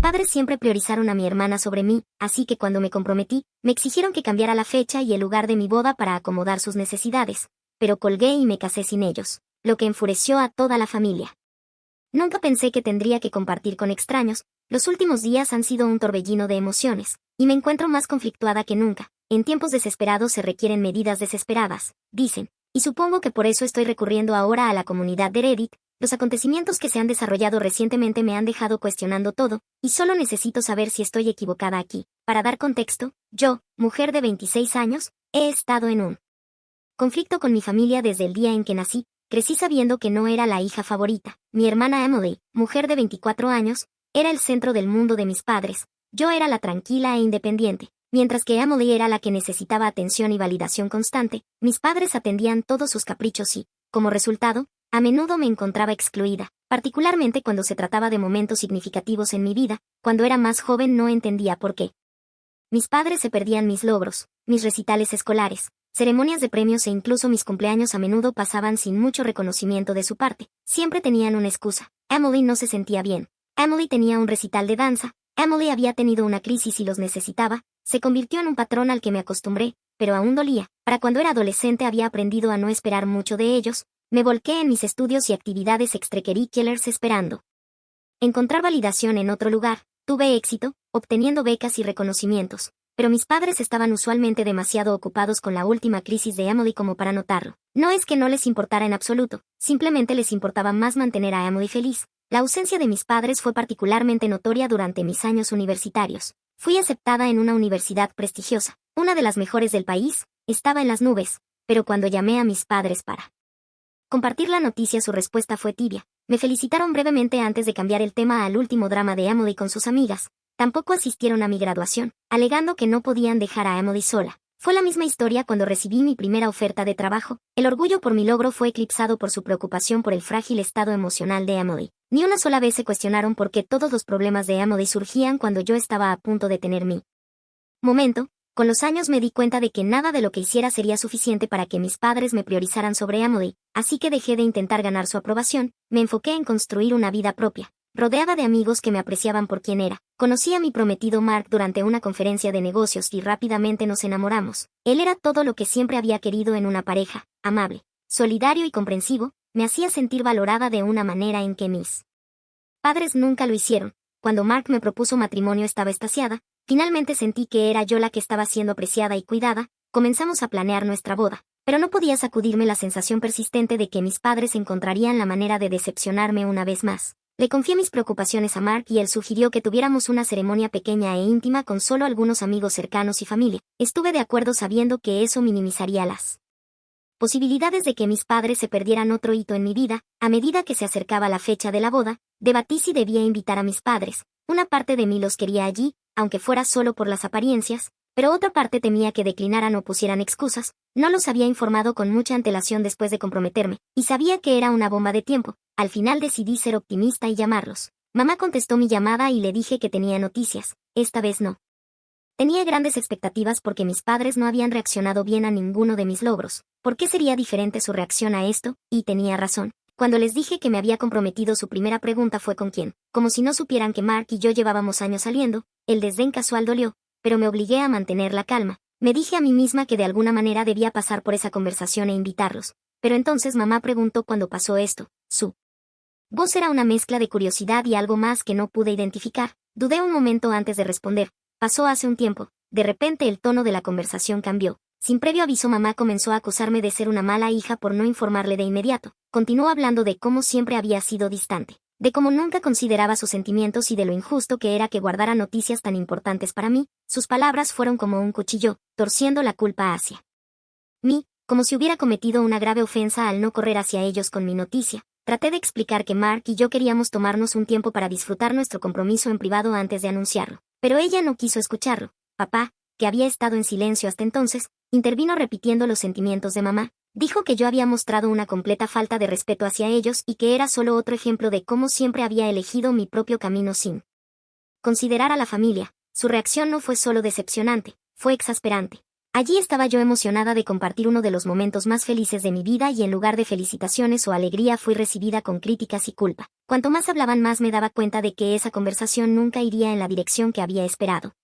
padres siempre priorizaron a mi hermana sobre mí, así que cuando me comprometí, me exigieron que cambiara la fecha y el lugar de mi boda para acomodar sus necesidades, pero colgué y me casé sin ellos, lo que enfureció a toda la familia. Nunca pensé que tendría que compartir con extraños. Los últimos días han sido un torbellino de emociones, y me encuentro más conflictuada que nunca. En tiempos desesperados se requieren medidas desesperadas, dicen, y supongo que por eso estoy recurriendo ahora a la comunidad de Reddit. Los acontecimientos que se han desarrollado recientemente me han dejado cuestionando todo, y solo necesito saber si estoy equivocada aquí. Para dar contexto, yo, mujer de 26 años, he estado en un conflicto con mi familia desde el día en que nací. Crecí sabiendo que no era la hija favorita. Mi hermana Emily, mujer de 24 años, era el centro del mundo de mis padres. Yo era la tranquila e independiente, mientras que Emily era la que necesitaba atención y validación constante. Mis padres atendían todos sus caprichos y, como resultado, a menudo me encontraba excluida, particularmente cuando se trataba de momentos significativos en mi vida. Cuando era más joven no entendía por qué mis padres se perdían mis logros, mis recitales escolares, ceremonias de premios e incluso mis cumpleaños a menudo pasaban sin mucho reconocimiento de su parte. Siempre tenían una excusa. Emily no se sentía bien. Emily tenía un recital de danza. Emily había tenido una crisis y los necesitaba. Se convirtió en un patrón al que me acostumbré, pero aún dolía. Para cuando era adolescente había aprendido a no esperar mucho de ellos. Me volqué en mis estudios y actividades extracurriculares esperando encontrar validación en otro lugar. Tuve éxito, obteniendo becas y reconocimientos, pero mis padres estaban usualmente demasiado ocupados con la última crisis de Emily como para notarlo. No es que no les importara en absoluto, simplemente les importaba más mantener a Emily feliz. La ausencia de mis padres fue particularmente notoria durante mis años universitarios. Fui aceptada en una universidad prestigiosa, una de las mejores del país. Estaba en las nubes, pero cuando llamé a mis padres para compartir la noticia, su respuesta fue tibia. Me felicitaron brevemente antes de cambiar el tema al último drama de Emily con sus amigas. Tampoco asistieron a mi graduación, alegando que no podían dejar a Emily sola. Fue la misma historia cuando recibí mi primera oferta de trabajo. El orgullo por mi logro fue eclipsado por su preocupación por el frágil estado emocional de Emily. Ni una sola vez se cuestionaron por qué todos los problemas de Emily surgían cuando yo estaba a punto de tener mi momento. Con los años me di cuenta de que nada de lo que hiciera sería suficiente para que mis padres me priorizaran sobre Emily, así que dejé de intentar ganar su aprobación. Me enfoqué en construir una vida propia, rodeada de amigos que me apreciaban por quien era. Conocí a mi prometido Mark durante una conferencia de negocios y rápidamente nos enamoramos. Él era todo lo que siempre había querido en una pareja, amable, solidario y comprensivo. Me hacía sentir valorada de una manera en que mis padres nunca lo hicieron. Cuando Mark me propuso matrimonio estaba extasiada. Finalmente sentí que era yo la que estaba siendo apreciada y cuidada. Comenzamos a planear nuestra boda, pero no podía sacudirme la sensación persistente de que mis padres encontrarían la manera de decepcionarme una vez más. Le confié mis preocupaciones a Mark y él sugirió que tuviéramos una ceremonia pequeña e íntima con solo algunos amigos cercanos y familia. Estuve de acuerdo sabiendo que eso minimizaría las posibilidades de que mis padres se perdieran otro hito en mi vida. A medida que se acercaba la fecha de la boda, debatí si debía invitar a mis padres. Una parte de mí los quería allí, aunque fuera solo por las apariencias, pero otra parte temía que declinaran o pusieran excusas. No los había informado con mucha antelación después de comprometerme, y sabía que era una bomba de tiempo. Al final decidí ser optimista y llamarlos. Mamá contestó mi llamada y le dije que tenía noticias. Esta vez no tenía grandes expectativas porque mis padres no habían reaccionado bien a ninguno de mis logros. ¿Por qué sería diferente su reacción a esto? Y tenía razón. Cuando les dije que me había comprometido, su primera pregunta fue ¿con quién? Como si no supieran que Mark y yo llevábamos años saliendo. El desdén casual dolió, pero me obligué a mantener la calma. Me dije a mí misma que de alguna manera debía pasar por esa conversación e invitarlos. Pero entonces mamá preguntó cuándo pasó esto. Su voz era una mezcla de curiosidad y algo más que no pude identificar. Dudé un momento antes de responder. Pasó hace un tiempo. De repente el tono de la conversación cambió. Sin previo aviso, mamá comenzó a acusarme de ser una mala hija por no informarle de inmediato. Continuó hablando de cómo siempre había sido distante, de cómo nunca consideraba sus sentimientos y de lo injusto que era que guardara noticias tan importantes para mí. Sus palabras fueron como un cuchillo, torciendo la culpa hacia mí, como si hubiera cometido una grave ofensa al no correr hacia ellos con mi noticia. Traté de explicar que Mark y yo queríamos tomarnos un tiempo para disfrutar nuestro compromiso en privado antes de anunciarlo, pero ella no quiso escucharlo. Papá, que había estado en silencio hasta entonces, intervino repitiendo los sentimientos de mamá. Dijo que yo había mostrado una completa falta de respeto hacia ellos y que era solo otro ejemplo de cómo siempre había elegido mi propio camino sin considerar a la familia. Su reacción no fue solo decepcionante, fue exasperante. Allí estaba yo emocionada de compartir uno de los momentos más felices de mi vida y en lugar de felicitaciones o alegría fui recibida con críticas y culpa. Cuanto más hablaban más me daba cuenta de que esa conversación nunca iría en la dirección que había esperado.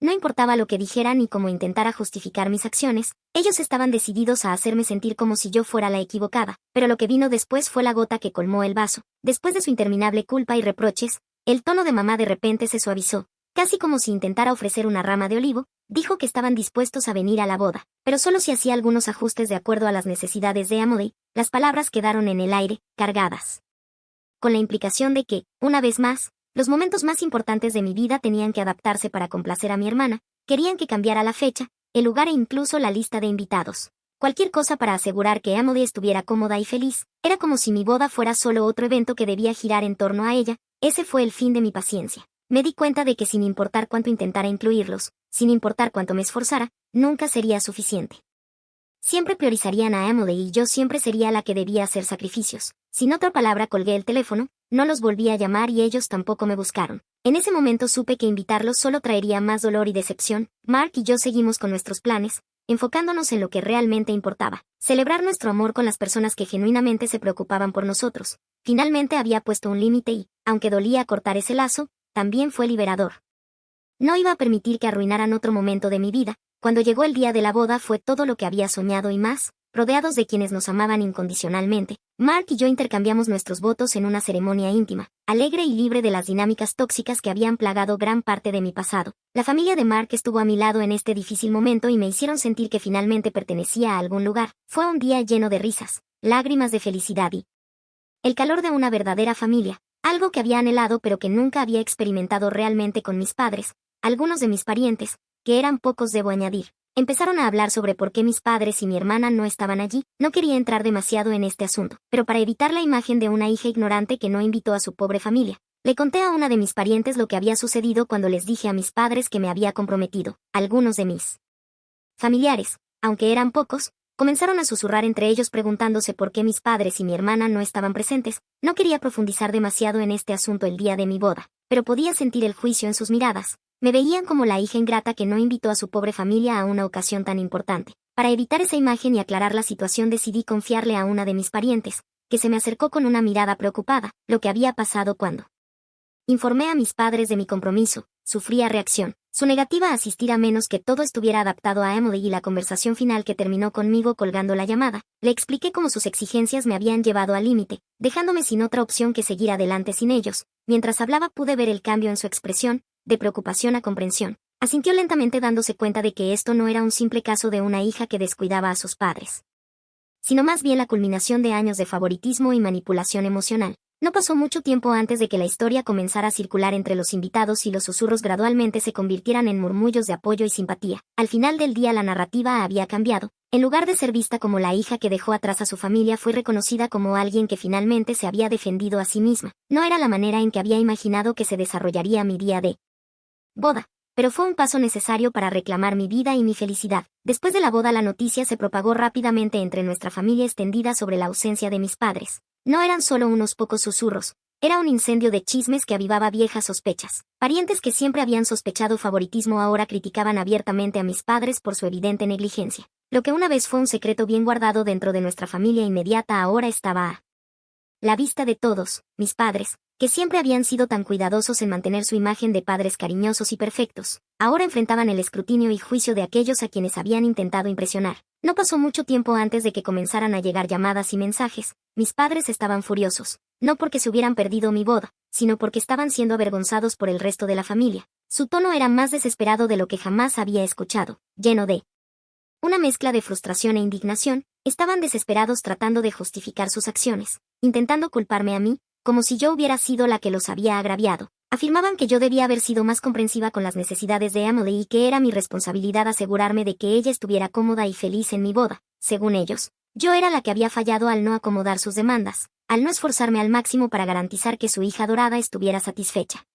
No importaba lo que dijeran ni cómo intentara justificar mis acciones, ellos estaban decididos a hacerme sentir como si yo fuera la equivocada, pero lo que vino después fue la gota que colmó el vaso. Después de su interminable culpa y reproches, el tono de mamá de repente se suavizó, casi como si intentara ofrecer una rama de olivo. Dijo que estaban dispuestos a venir a la boda, pero solo si hacía algunos ajustes de acuerdo a las necesidades de Emily. Las palabras quedaron en el aire, cargadas, con la implicación de que, una vez más, los momentos más importantes de mi vida tenían que adaptarse para complacer a mi hermana. Querían que cambiara la fecha, el lugar e incluso la lista de invitados. Cualquier cosa para asegurar que Emily estuviera cómoda y feliz. Era como si mi boda fuera solo otro evento que debía girar en torno a ella. Ese fue el fin de mi paciencia. Me di cuenta de que sin importar cuánto intentara incluirlos, sin importar cuánto me esforzara, nunca sería suficiente. Siempre priorizarían a Emily y yo siempre sería la que debía hacer sacrificios. Sin otra palabra colgué el teléfono, no los volví a llamar y ellos tampoco me buscaron. En ese momento supe que invitarlos solo traería más dolor y decepción. Mark y yo seguimos con nuestros planes, enfocándonos en lo que realmente importaba: celebrar nuestro amor con las personas que genuinamente se preocupaban por nosotros. Finalmente había puesto un límite y, aunque dolía cortar ese lazo, también fue liberador. No iba a permitir que arruinaran otro momento de mi vida. Cuando llegó el día de la boda fue todo lo que había soñado y más, rodeados de quienes nos amaban incondicionalmente. Mark y yo intercambiamos nuestros votos en una ceremonia íntima, alegre y libre de las dinámicas tóxicas que habían plagado gran parte de mi pasado. La familia de Mark estuvo a mi lado en este difícil momento y me hicieron sentir que finalmente pertenecía a algún lugar. Fue un día lleno de risas, lágrimas de felicidad y el calor de una verdadera familia, algo que había anhelado pero que nunca había experimentado realmente con mis padres. Algunos de mis parientes, que eran pocos debo añadir, empezaron a hablar sobre por qué mis padres y mi hermana no estaban allí. No quería entrar demasiado en este asunto, pero para evitar la imagen de una hija ignorante que no invitó a su pobre familia, le conté a una de mis parientes lo que había sucedido cuando les dije a mis padres que me había comprometido. Algunos de mis familiares, aunque eran pocos, comenzaron a susurrar entre ellos preguntándose por qué mis padres y mi hermana no estaban presentes. No quería profundizar demasiado en este asunto el día de mi boda, pero podía sentir el juicio en sus miradas. Me veían como la hija ingrata que no invitó a su pobre familia a una ocasión tan importante. Para evitar esa imagen y aclarar la situación decidí confiarle a una de mis parientes, que se me acercó con una mirada preocupada, lo que había pasado cuando informé a mis padres de mi compromiso. Su fría reacción, su negativa a asistir a menos que todo estuviera adaptado a Emily y la conversación final que terminó conmigo colgando la llamada. Le expliqué cómo sus exigencias me habían llevado al límite, dejándome sin otra opción que seguir adelante sin ellos. Mientras hablaba pude ver el cambio en su expresión, de preocupación a comprensión. Asintió lentamente dándose cuenta de que esto no era un simple caso de una hija que descuidaba a sus padres, sino más bien la culminación de años de favoritismo y manipulación emocional. No pasó mucho tiempo antes de que la historia comenzara a circular entre los invitados y los susurros gradualmente se convirtieran en murmullos de apoyo y simpatía. Al final del día la narrativa había cambiado. En lugar de ser vista como la hija que dejó atrás a su familia, fue reconocida como alguien que finalmente se había defendido a sí misma. No era la manera en que había imaginado que se desarrollaría mi día de boda, pero fue un paso necesario para reclamar mi vida y mi felicidad. Después de la boda la noticia se propagó rápidamente entre nuestra familia extendida sobre la ausencia de mis padres. No eran solo unos pocos susurros, era un incendio de chismes que avivaba viejas sospechas. Parientes que siempre habían sospechado favoritismo ahora criticaban abiertamente a mis padres por su evidente negligencia. Lo que una vez fue un secreto bien guardado dentro de nuestra familia inmediata ahora estaba a la vista de todos. Mis padres, que siempre habían sido tan cuidadosos en mantener su imagen de padres cariñosos y perfectos, ahora enfrentaban el escrutinio y juicio de aquellos a quienes habían intentado impresionar. No pasó mucho tiempo antes de que comenzaran a llegar llamadas y mensajes. Mis padres estaban furiosos, no porque se hubieran perdido mi boda, sino porque estaban siendo avergonzados por el resto de la familia. Su tono era más desesperado de lo que jamás había escuchado, lleno de una mezcla de frustración e indignación. Estaban desesperados tratando de justificar sus acciones, intentando culparme a mí, como si yo hubiera sido la que los había agraviado. Afirmaban que yo debía haber sido más comprensiva con las necesidades de Emily y que era mi responsabilidad asegurarme de que ella estuviera cómoda y feliz en mi boda. Según ellos, yo era la que había fallado al no acomodar sus demandas, al no esforzarme al máximo para garantizar que su hija adorada estuviera satisfecha.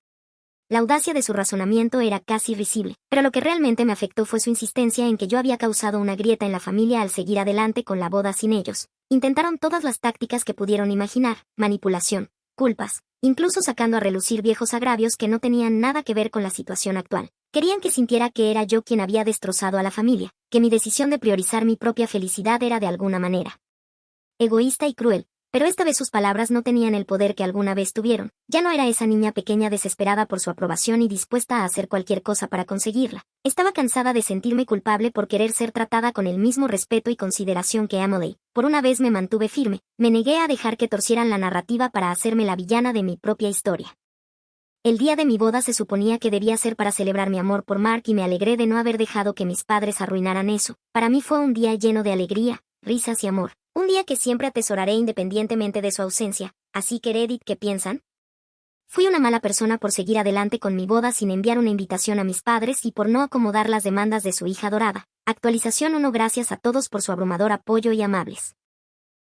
La audacia de su razonamiento era casi risible, pero lo que realmente me afectó fue su insistencia en que yo había causado una grieta en la familia al seguir adelante con la boda sin ellos. Intentaron todas las tácticas que pudieron imaginar: manipulación, culpas, incluso sacando a relucir viejos agravios que no tenían nada que ver con la situación actual. Querían que sintiera que era yo quien había destrozado a la familia, que mi decisión de priorizar mi propia felicidad era de alguna manera egoísta y cruel, pero esta vez sus palabras no tenían el poder que alguna vez tuvieron. Ya no era esa niña pequeña desesperada por su aprobación y dispuesta a hacer cualquier cosa para conseguirla. Estaba cansada de sentirme culpable por querer ser tratada con el mismo respeto y consideración que Emily. Por una vez me mantuve firme, me negué a dejar que torcieran la narrativa para hacerme la villana de mi propia historia. El día de mi boda se suponía que debía ser para celebrar mi amor por Mark y me alegré de no haber dejado que mis padres arruinaran eso. Para mí fue un día lleno de alegría, risas y amor. Un día que siempre atesoraré independientemente de su ausencia. Así que Reddit, ¿qué piensan? Fui una mala persona por seguir adelante con mi boda sin enviar una invitación a mis padres y por no acomodar las demandas de su hija adorada. Actualización 1. Gracias a todos por su abrumador apoyo y amables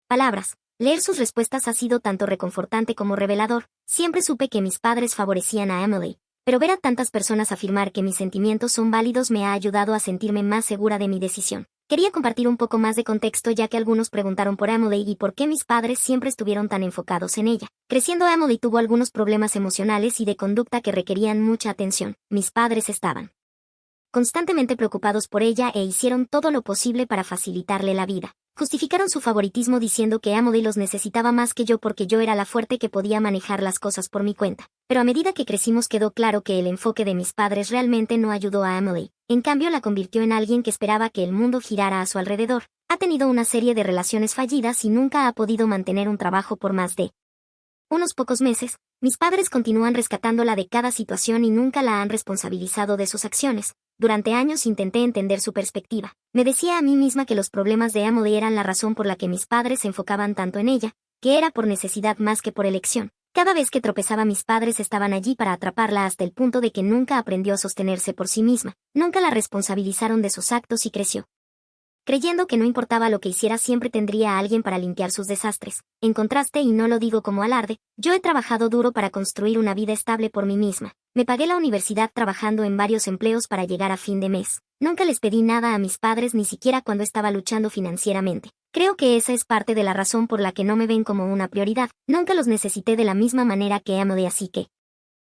palabras. Leer sus respuestas ha sido tanto reconfortante como revelador. Siempre supe que mis padres favorecían a Emily, pero ver a tantas personas afirmar que mis sentimientos son válidos me ha ayudado a sentirme más segura de mi decisión. Quería compartir un poco más de contexto ya que algunos preguntaron por Emily y por qué mis padres siempre estuvieron tan enfocados en ella. Creciendo, Emily tuvo algunos problemas emocionales y de conducta que requerían mucha atención. Mis padres estaban constantemente preocupados por ella e hicieron todo lo posible para facilitarle la vida. Justificaron su favoritismo diciendo que Emily los necesitaba más que yo porque yo era la fuerte que podía manejar las cosas por mi cuenta. Pero a medida que crecimos quedó claro que el enfoque de mis padres realmente no ayudó a Emily. En cambio la convirtió en alguien que esperaba que el mundo girara a su alrededor. Ha tenido una serie de relaciones fallidas y nunca ha podido mantener un trabajo por más de unos pocos meses. Mis padres continúan rescatándola de cada situación y nunca la han responsabilizado de sus acciones. Durante años intenté entender su perspectiva. Me decía a mí misma que los problemas de Emily eran la razón por la que mis padres se enfocaban tanto en ella, que era por necesidad más que por elección. Cada vez que tropezaba mis padres estaban allí para atraparla hasta el punto de que nunca aprendió a sostenerse por sí misma. Nunca la responsabilizaron de sus actos y creció creyendo que no importaba lo que hiciera siempre tendría a alguien para limpiar sus desastres. En contraste, y no lo digo como alarde, yo he trabajado duro para construir una vida estable por mí misma. Me pagué la universidad trabajando en varios empleos para llegar a fin de mes. Nunca les pedí nada a mis padres ni siquiera cuando estaba luchando financieramente. Creo que esa es parte de la razón por la que no me ven como una prioridad. Nunca los necesité de la misma manera que Emily, así que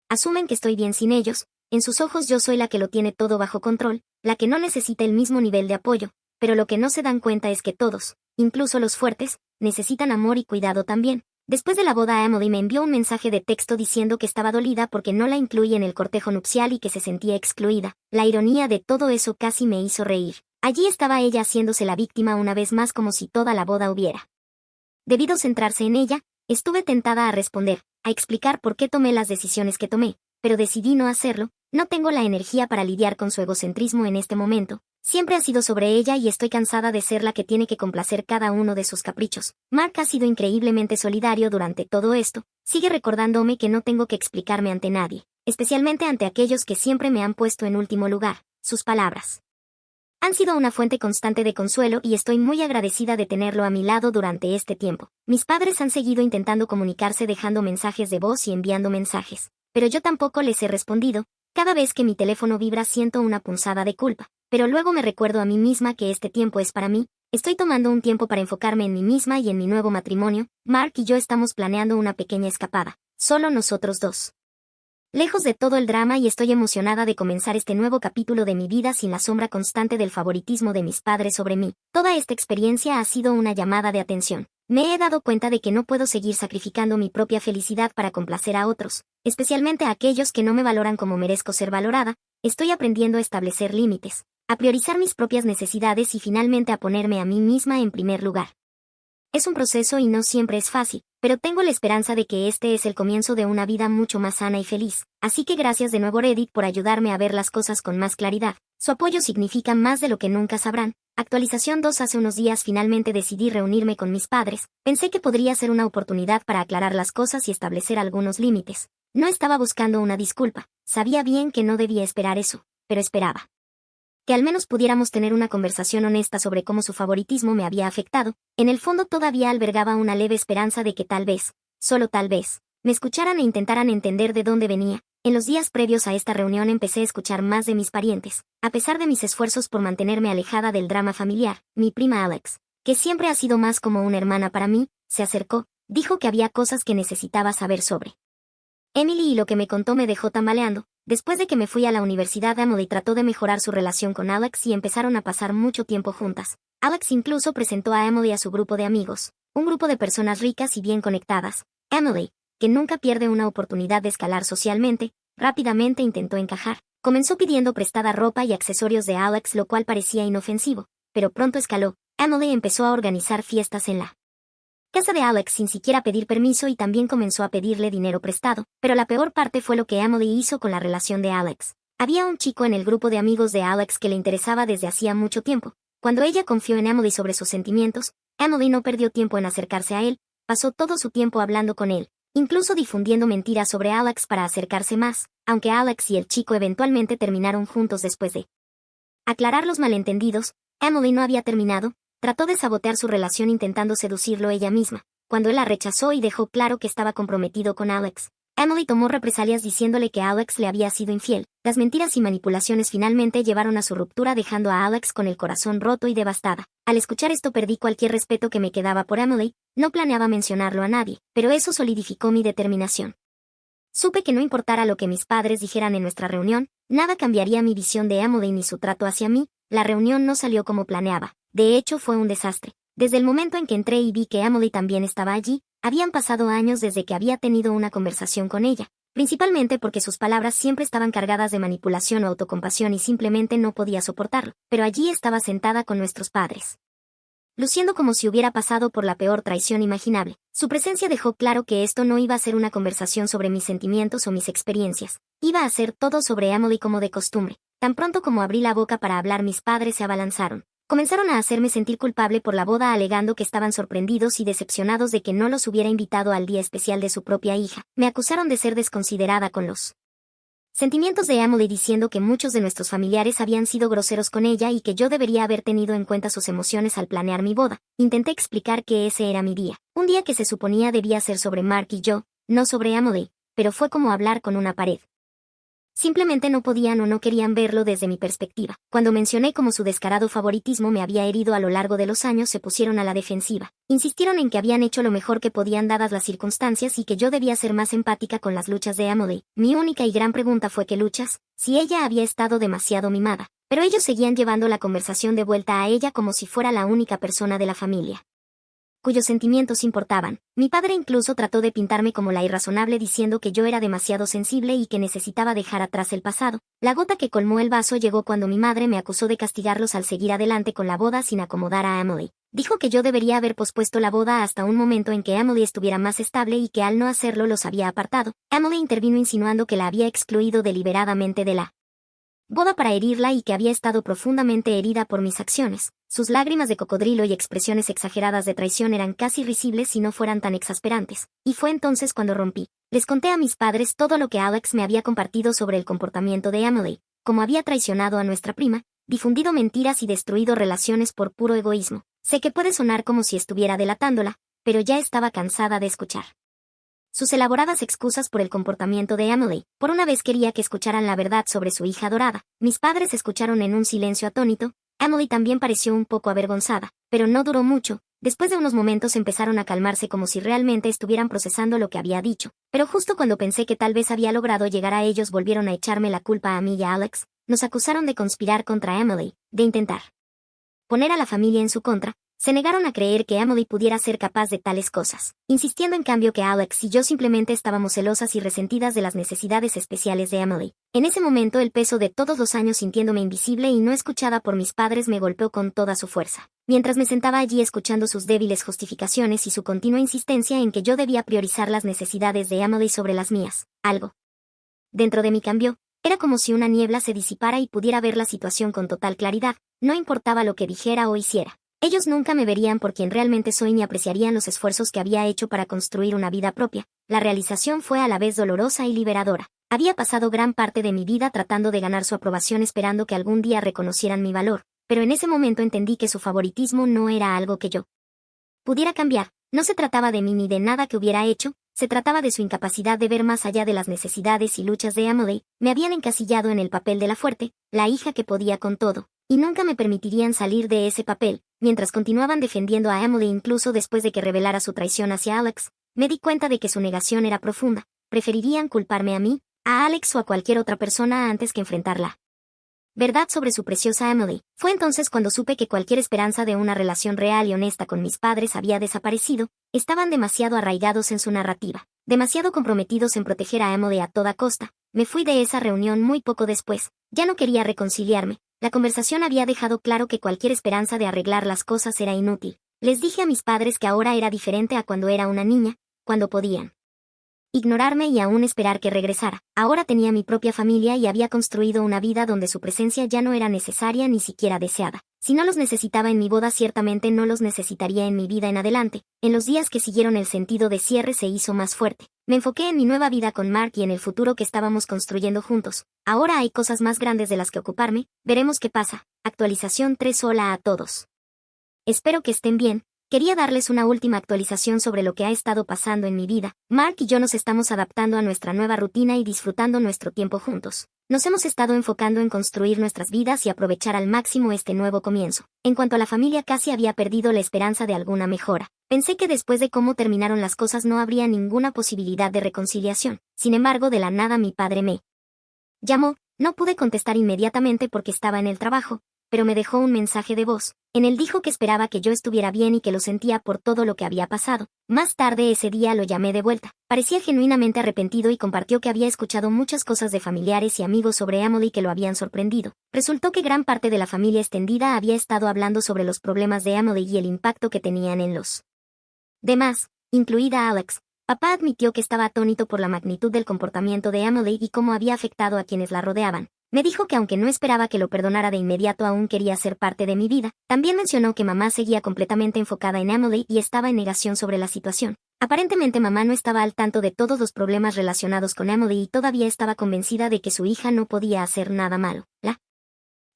asumen que estoy bien sin ellos. En sus ojos yo soy la que lo tiene todo bajo control, la que no necesita el mismo nivel de apoyo. Pero lo que no se dan cuenta es que todos, incluso los fuertes, necesitan amor y cuidado también. Después de la boda, Emily me envió un mensaje de texto diciendo que estaba dolida porque no la incluí en el cortejo nupcial y que se sentía excluida. La ironía de todo eso casi me hizo reír. Allí estaba ella haciéndose la víctima una vez más como si toda la boda hubiera debido centrarse en ella. Estuve tentada a responder, a explicar por qué tomé las decisiones que tomé, pero decidí no hacerlo. No tengo la energía para lidiar con su egocentrismo en este momento. Siempre ha sido sobre ella y estoy cansada de ser la que tiene que complacer cada uno de sus caprichos. Mark ha sido increíblemente solidario durante todo esto. Sigue recordándome que no tengo que explicarme ante nadie, especialmente ante aquellos que siempre me han puesto en último lugar. Sus palabras han sido una fuente constante de consuelo y estoy muy agradecida de tenerlo a mi lado durante este tiempo. Mis padres han seguido intentando comunicarse dejando mensajes de voz y enviando mensajes, pero yo tampoco les he respondido. Cada vez que mi teléfono vibra siento una punzada de culpa, pero luego me recuerdo a mí misma que este tiempo es para mí. Estoy tomando un tiempo para enfocarme en mí misma y en mi nuevo matrimonio. Mark y yo estamos planeando una pequeña escapada, solo nosotros dos, lejos de todo el drama, y estoy emocionada de comenzar este nuevo capítulo de mi vida sin la sombra constante del favoritismo de mis padres sobre mí. Toda esta experiencia ha sido una llamada de atención. Me he dado cuenta de que no puedo seguir sacrificando mi propia felicidad para complacer a otros, especialmente a aquellos que no me valoran como merezco ser valorada. Estoy aprendiendo a establecer límites, a priorizar mis propias necesidades y finalmente a ponerme a mí misma en primer lugar. Es un proceso y no siempre es fácil, pero tengo la esperanza de que este es el comienzo de una vida mucho más sana y feliz. Así que gracias de nuevo Reddit por ayudarme a ver las cosas con más claridad. Su apoyo significa más de lo que nunca sabrán. Actualización 2. Hace unos días finalmente decidí reunirme con mis padres. Pensé que podría ser una oportunidad para aclarar las cosas y establecer algunos límites. No estaba buscando una disculpa. Sabía bien que no debía esperar eso, pero esperaba que al menos pudiéramos tener una conversación honesta sobre cómo su favoritismo me había afectado. En el fondo todavía albergaba una leve esperanza de que tal vez, solo tal vez, me escucharan e intentaran entender de dónde venía. En los días previos a esta reunión empecé a escuchar más de mis parientes. A pesar de mis esfuerzos por mantenerme alejada del drama familiar, mi prima Alex, que siempre ha sido más como una hermana para mí, se acercó, dijo que había cosas que necesitaba saber sobre Emily y lo que me contó me dejó tambaleando. Después de que me fui a la universidad, Emily trató de mejorar su relación con Alex y empezaron a pasar mucho tiempo juntas. Alex incluso presentó a Emily a su grupo de amigos, un grupo de personas ricas y bien conectadas. Emily, que nunca pierde una oportunidad de escalar socialmente, rápidamente intentó encajar. Comenzó pidiendo prestada ropa y accesorios de Alex, lo cual parecía inofensivo, pero pronto escaló. Emily empezó a organizar fiestas en la casa de Alex sin siquiera pedir permiso y también comenzó a pedirle dinero prestado, pero la peor parte fue lo que Emily hizo con la relación de Alex. Había un chico en el grupo de amigos de Alex que le interesaba desde hacía mucho tiempo. Cuando ella confió en Emily sobre sus sentimientos, Emily no perdió tiempo en acercarse a él, pasó todo su tiempo hablando con él, incluso difundiendo mentiras sobre Alex para acercarse más, aunque Alex y el chico eventualmente terminaron juntos después de aclarar los malentendidos. Emily no había terminado. Trató de sabotear su relación intentando seducirlo ella misma, cuando él la rechazó y dejó claro que estaba comprometido con Alex. Emily tomó represalias diciéndole que Alex le había sido infiel. Las mentiras y manipulaciones finalmente llevaron a su ruptura, dejando a Alex con el corazón roto y devastada. Al escuchar esto perdí cualquier respeto que me quedaba por Emily. No planeaba mencionarlo a nadie, pero eso solidificó mi determinación. Supe que no importara lo que mis padres dijeran en nuestra reunión, nada cambiaría mi visión de Emily ni su trato hacia mí. La reunión no salió como planeaba. De hecho, fue un desastre. Desde el momento en que entré y vi que Emily también estaba allí, habían pasado años desde que había tenido una conversación con ella, principalmente porque sus palabras siempre estaban cargadas de manipulación o autocompasión y simplemente no podía soportarlo, pero allí estaba sentada con nuestros padres, luciendo como si hubiera pasado por la peor traición imaginable. Su presencia dejó claro que esto no iba a ser una conversación sobre mis sentimientos o mis experiencias, iba a ser todo sobre Emily como de costumbre. Tan pronto como abrí la boca para hablar, mis padres se abalanzaron. Comenzaron a hacerme sentir culpable por la boda, alegando que estaban sorprendidos y decepcionados de que no los hubiera invitado al día especial de su propia hija. Me acusaron de ser desconsiderada con los sentimientos de Emily, diciendo que muchos de nuestros familiares habían sido groseros con ella y que yo debería haber tenido en cuenta sus emociones al planear mi boda. Intenté explicar que ese era mi día, un día que se suponía debía ser sobre Mark y yo, no sobre Emily, pero fue como hablar con una pared. Simplemente no podían o no querían verlo desde mi perspectiva. Cuando mencioné cómo su descarado favoritismo me había herido a lo largo de los años, se pusieron a la defensiva. Insistieron en que habían hecho lo mejor que podían dadas las circunstancias y que yo debía ser más empática con las luchas de Emily. Mi única y gran pregunta fue: ¿qué luchas? Si ella había estado demasiado mimada. Pero ellos seguían llevando la conversación de vuelta a ella como si fuera la única persona de la familia cuyos sentimientos importaban. Mi padre incluso trató de pintarme como la irrazonable, diciendo que yo era demasiado sensible y que necesitaba dejar atrás el pasado. La gota que colmó el vaso llegó cuando mi madre me acusó de castigarlos al seguir adelante con la boda sin acomodar a Emily. Dijo que yo debería haber pospuesto la boda hasta un momento en que Emily estuviera más estable y que al no hacerlo los había apartado. Emily intervino insinuando que la había excluido deliberadamente de la boda para herirla y que había estado profundamente herida por mis acciones. Sus lágrimas de cocodrilo y expresiones exageradas de traición eran casi risibles si no fueran tan exasperantes. Y fue entonces cuando rompí. Les conté a mis padres todo lo que Alex me había compartido sobre el comportamiento de Emily, cómo había traicionado a nuestra prima, difundido mentiras y destruido relaciones por puro egoísmo. Sé que puede sonar como si estuviera delatándola, pero ya estaba cansada de escuchar sus elaboradas excusas por el comportamiento de Emily. Por una vez quería que escucharan la verdad sobre su hija adorada. Mis padres escucharon en un silencio atónito. Emily también pareció un poco avergonzada, pero no duró mucho. Después de unos momentos empezaron a calmarse como si realmente estuvieran procesando lo que había dicho. Pero justo cuando pensé que tal vez había logrado llegar a ellos, volvieron a echarme la culpa a mí y a Alex. Nos acusaron de conspirar contra Emily, de intentar poner a la familia en su contra. Se negaron a creer que Emily pudiera ser capaz de tales cosas, insistiendo en cambio que Alex y yo simplemente estábamos celosas y resentidas de las necesidades especiales de Emily. En ese momento el peso de todos los años sintiéndome invisible y no escuchada por mis padres me golpeó con toda su fuerza. Mientras me sentaba allí escuchando sus débiles justificaciones y su continua insistencia en que yo debía priorizar las necesidades de Emily sobre las mías, algo dentro de mí cambió. Era como si una niebla se disipara y pudiera ver la situación con total claridad, no importaba lo que dijera o hiciera. Ellos nunca me verían por quien realmente soy ni apreciarían los esfuerzos que había hecho para construir una vida propia. La realización fue a la vez dolorosa y liberadora. Había pasado gran parte de mi vida tratando de ganar su aprobación, esperando que algún día reconocieran mi valor, pero en ese momento entendí que su favoritismo no era algo que yo pudiera cambiar. No se trataba de mí ni de nada que hubiera hecho, se trataba de su incapacidad de ver más allá de las necesidades y luchas de Emily. Me habían encasillado en el papel de la fuerte, la hija que podía con todo, y nunca me permitirían salir de ese papel. Mientras continuaban defendiendo a Emily incluso después de que revelara su traición hacia Alex, me di cuenta de que su negación era profunda. Preferirían culparme a mí, a Alex o a cualquier otra persona antes que enfrentarla verdad sobre su preciosa Emily. Fue entonces cuando supe que cualquier esperanza de una relación real y honesta con mis padres había desaparecido. Estaban demasiado arraigados en su narrativa, demasiado comprometidos en proteger a Emily a toda costa. Me fui de esa reunión muy poco después. Ya no quería reconciliarme. La conversación había dejado claro que cualquier esperanza de arreglar las cosas era inútil. Les dije a mis padres que ahora era diferente a cuando era una niña, cuando podían ignorarme y aún esperar que regresara. Ahora tenía mi propia familia y había construido una vida donde su presencia ya no era necesaria ni siquiera deseada. Si no los necesitaba en mi boda, ciertamente no los necesitaría en mi vida en adelante. En los días que siguieron, el sentido de cierre se hizo más fuerte. Me enfoqué en mi nueva vida con Mark y en el futuro que estábamos construyendo juntos. Ahora hay cosas más grandes de las que ocuparme. Veremos qué pasa. Actualización 3. Hola a todos. Espero que estén bien. Quería darles una última actualización sobre lo que ha estado pasando en mi vida. Mark y yo nos estamos adaptando a nuestra nueva rutina y disfrutando nuestro tiempo juntos. Nos hemos estado enfocando en construir nuestras vidas y aprovechar al máximo este nuevo comienzo. En cuanto a la familia, casi había perdido la esperanza de alguna mejora. Pensé que después de cómo terminaron las cosas no habría ninguna posibilidad de reconciliación. Sin embargo, de la nada mi padre me llamó. No pude contestar inmediatamente porque estaba en el trabajo, pero me dejó un mensaje de voz. En él dijo que esperaba que yo estuviera bien y que lo sentía por todo lo que había pasado. Más tarde ese día lo llamé de vuelta. Parecía genuinamente arrepentido y compartió que había escuchado muchas cosas de familiares y amigos sobre Emily que lo habían sorprendido. Resultó que gran parte de la familia extendida había estado hablando sobre los problemas de Emily y el impacto que tenían en los demás, incluida Alex. Papá admitió que estaba atónito por la magnitud del comportamiento de Emily y cómo había afectado a quienes la rodeaban. Me dijo que aunque no esperaba que lo perdonara de inmediato, aún quería ser parte de mi vida. También mencionó que mamá seguía completamente enfocada en Emily y estaba en negación sobre la situación. Aparentemente mamá no estaba al tanto de todos los problemas relacionados con Emily y todavía estaba convencida de que su hija no podía hacer nada malo. La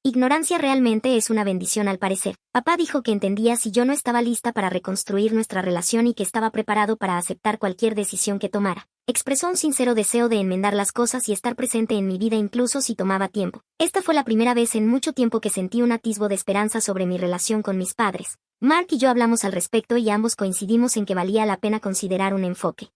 ignorancia realmente es una bendición al parecer. Papá dijo que entendía si yo no estaba lista para reconstruir nuestra relación y que estaba preparado para aceptar cualquier decisión que tomara. Expresó un sincero deseo de enmendar las cosas y estar presente en mi vida incluso si tomaba tiempo. Esta fue la primera vez en mucho tiempo que sentí un atisbo de esperanza sobre mi relación con mis padres. Mark y yo hablamos al respecto y ambos coincidimos en que valía la pena considerar un enfoque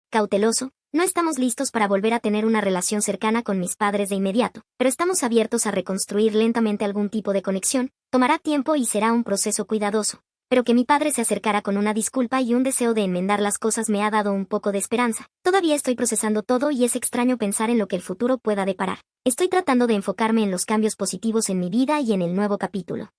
cauteloso. No estamos listos para volver a tener una relación cercana con mis padres de inmediato, pero estamos abiertos a reconstruir lentamente algún tipo de conexión. Tomará tiempo y será un proceso cuidadoso. Pero que mi padre se acercara con una disculpa y un deseo de enmendar las cosas me ha dado un poco de esperanza. Todavía estoy procesando todo y es extraño pensar en lo que el futuro pueda deparar. Estoy tratando de enfocarme en los cambios positivos en mi vida y en el nuevo capítulo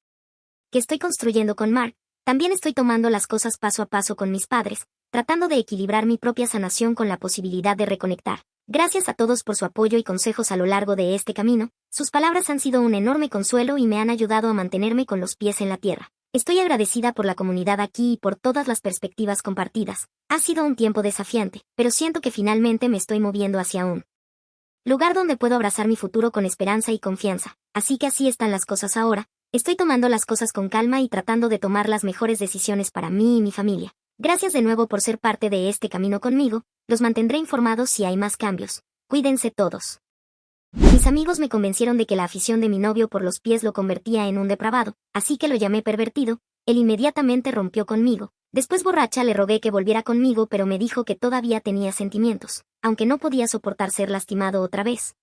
que estoy construyendo con Mark. También estoy tomando las cosas paso a paso con mis padres, tratando de equilibrar mi propia sanación con la posibilidad de reconectar. Gracias a todos por su apoyo y consejos a lo largo de este camino. Sus palabras han sido un enorme consuelo y me han ayudado a mantenerme con los pies en la tierra. Estoy agradecida por la comunidad aquí y por todas las perspectivas compartidas. Ha sido un tiempo desafiante, pero siento que finalmente me estoy moviendo hacia un lugar donde puedo abrazar mi futuro con esperanza y confianza. Así que así están las cosas ahora. Estoy tomando las cosas con calma y tratando de tomar las mejores decisiones para mí y mi familia. Gracias de nuevo por ser parte de este camino conmigo. Los mantendré informados si hay más cambios. Cuídense todos. Mis amigos me convencieron de que la afición de mi novio por los pies lo convertía en un depravado, así que lo llamé pervertido. Él inmediatamente rompió conmigo. Después, borracha, le rogué que volviera conmigo, pero me dijo que todavía tenía sentimientos, aunque no podía soportar ser lastimado otra vez.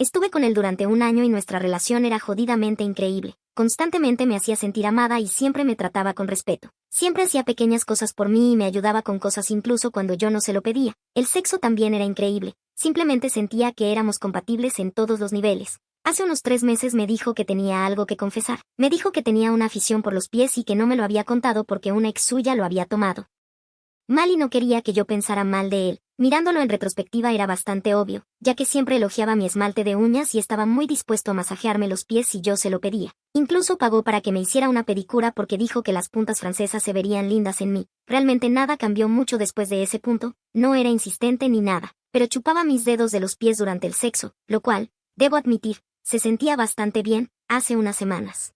Estuve con él durante un año y nuestra relación era jodidamente increíble. Constantemente me hacía sentir amada y siempre me trataba con respeto. Siempre hacía pequeñas cosas por mí y me ayudaba con cosas incluso cuando yo no se lo pedía. El sexo también era increíble. Simplemente sentía que éramos compatibles en todos los niveles. Hace unos 3 meses me dijo que tenía algo que confesar. Me dijo que tenía una afición por los pies y que no me lo había contado porque una ex suya lo había tomado mal y no quería que yo pensara mal de él. Mirándolo en retrospectiva era bastante obvio, ya que siempre elogiaba mi esmalte de uñas y estaba muy dispuesto a masajearme los pies si yo se lo pedía. Incluso pagó para que me hiciera una pedicura porque dijo que las puntas francesas se verían lindas en mí. Realmente nada cambió mucho después de ese punto, no era insistente ni nada, pero chupaba mis dedos de los pies durante el sexo, lo cual, debo admitir, se sentía bastante bien. Hace unas semanas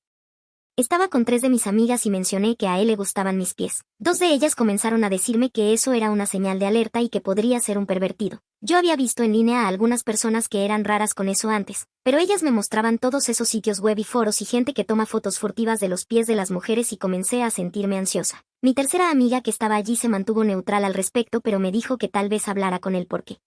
estaba con 3 de mis amigas y mencioné que a él le gustaban mis pies. 2 de ellas comenzaron a decirme que eso era una señal de alerta y que podría ser un pervertido. Yo había visto en línea a algunas personas que eran raras con eso antes, pero ellas me mostraban todos esos sitios web y foros y gente que toma fotos furtivas de los pies de las mujeres y comencé a sentirme ansiosa. Mi tercera amiga que estaba allí se mantuvo neutral al respecto, pero me dijo que tal vez hablara con él porque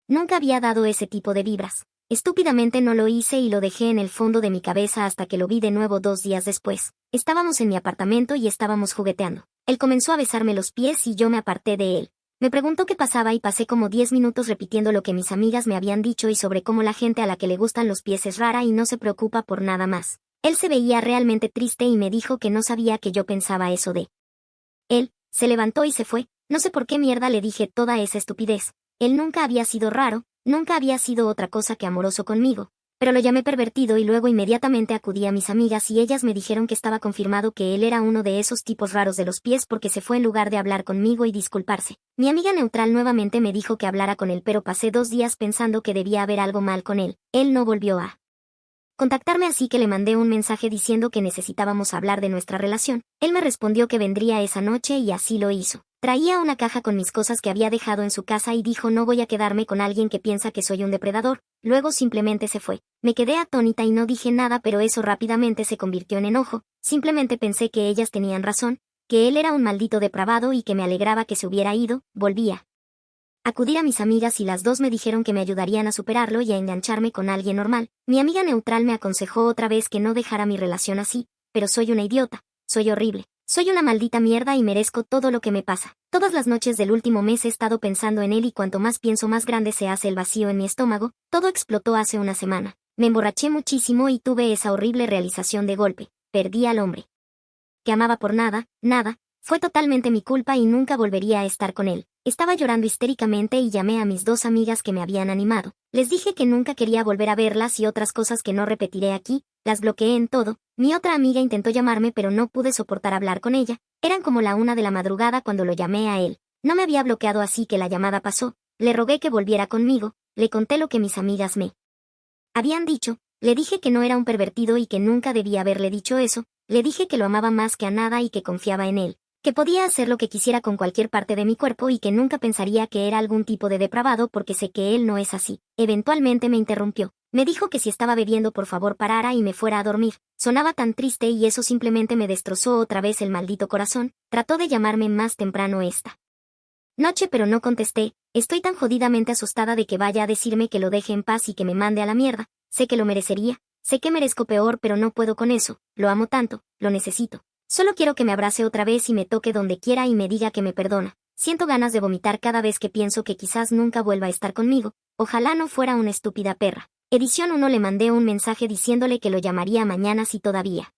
Nunca había dado ese tipo de vibras. Estúpidamente no lo hice y lo dejé en el fondo de mi cabeza hasta que lo vi de nuevo 2 días después. Estábamos en mi apartamento y estábamos jugueteando. Él comenzó a besarme los pies y yo me aparté de él. Me preguntó qué pasaba y pasé como 10 minutos repitiendo lo que mis amigas me habían dicho y sobre cómo la gente a la que le gustan los pies es rara y no se preocupa por nada más. Él se veía realmente triste y me dijo que no sabía que yo pensaba eso de él. Se levantó y se fue. No sé por qué mierda le dije toda esa estupidez. Él nunca había sido raro, nunca había sido otra cosa que amoroso conmigo. Pero lo llamé pervertido y luego inmediatamente acudí a mis amigas y ellas me dijeron que estaba confirmado que él era uno de esos tipos raros de los pies porque se fue en lugar de hablar conmigo y disculparse. Mi amiga neutral nuevamente me dijo que hablara con él, pero pasé 2 días pensando que debía haber algo mal con él. Él no volvió a contactarme, así que le mandé un mensaje diciendo que necesitábamos hablar de nuestra relación. Él me respondió que vendría esa noche y así lo hizo. Traía una caja con mis cosas que había dejado en su casa y dijo: no voy a quedarme con alguien que piensa que soy un depredador. Luego simplemente se fue. Me quedé atónita y no dije nada, pero eso rápidamente se convirtió en enojo. Simplemente pensé que ellas tenían razón, que él era un maldito depravado y que me alegraba que se hubiera ido. Volvía. Acudí a mis amigas y las dos me dijeron que me ayudarían a superarlo y a engancharme con alguien normal. Mi amiga neutral me aconsejó otra vez que no dejara mi relación así, pero soy una idiota, soy horrible, soy una maldita mierda y merezco todo lo que me pasa. Todas las noches del último mes he estado pensando en él y cuanto más pienso más grande se hace el vacío en mi estómago. Todo explotó hace una semana. Me emborraché muchísimo y tuve esa horrible realización de golpe. Perdí al hombre que amaba por nada, nada. Fue totalmente mi culpa y nunca volvería a estar con él. Estaba llorando histéricamente y llamé a mis 2 amigas que me habían animado. Les dije que nunca quería volver a verlas y otras cosas que no repetiré aquí. Las bloqueé en todo. Mi otra amiga intentó llamarme pero no pude soportar hablar con ella. Eran como la 1 de la madrugada cuando lo llamé a él. No me había bloqueado, así que la llamada pasó. Le rogué que volviera conmigo. Le conté lo que mis amigas me habían dicho. Le dije que no era un pervertido y que nunca debía haberle dicho eso. Le dije que lo amaba más que a nada y que confiaba en él, que podía hacer lo que quisiera con cualquier parte de mi cuerpo y que nunca pensaría que era algún tipo de depravado porque sé que él no es así. Eventualmente me interrumpió. Me dijo que si estaba bebiendo por favor parara y me fuera a dormir. Sonaba tan triste y eso simplemente me destrozó otra vez el maldito corazón. Trató de llamarme más temprano esta noche pero no contesté. Estoy tan jodidamente asustada de que vaya a decirme que lo deje en paz y que me mande a la mierda. Sé que lo merecería. Sé que merezco peor, pero no puedo con eso. Lo amo tanto, lo necesito. Solo quiero que me abrace otra vez y me toque donde quiera y me diga que me perdona. Siento ganas de vomitar cada vez que pienso que quizás nunca vuelva a estar conmigo. Ojalá no fuera una estúpida perra. Edición 1. Le mandé un mensaje diciéndole que lo llamaría mañana si todavía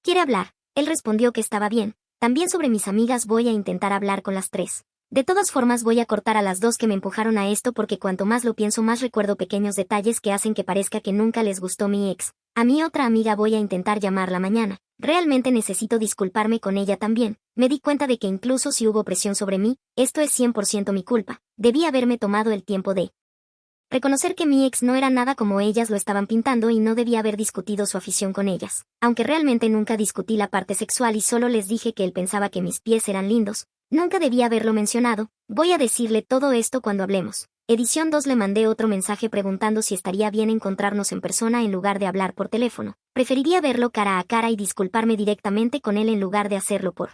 quiere hablar. Él respondió que estaba bien. También sobre mis amigas voy a intentar hablar con las 3. De todas formas voy a cortar a las 2 que me empujaron a esto porque cuanto más lo pienso más recuerdo pequeños detalles que hacen que parezca que nunca les gustó mi ex. A mi otra amiga voy a intentar llamarla mañana. Realmente necesito disculparme con ella también. Me di cuenta de que incluso si hubo presión sobre mí, esto es 100% mi culpa. Debí haberme tomado el tiempo de reconocer que mi ex no era nada como ellas lo estaban pintando y no debía haber discutido su afición con ellas. Aunque realmente nunca discutí la parte sexual y solo les dije que él pensaba que mis pies eran lindos. Nunca debía haberlo mencionado. Voy a decirle todo esto cuando hablemos. Edición 2. Le mandé otro mensaje preguntando si estaría bien encontrarnos en persona en lugar de hablar por teléfono. Preferiría verlo cara a cara y disculparme directamente con él en lugar de hacerlo por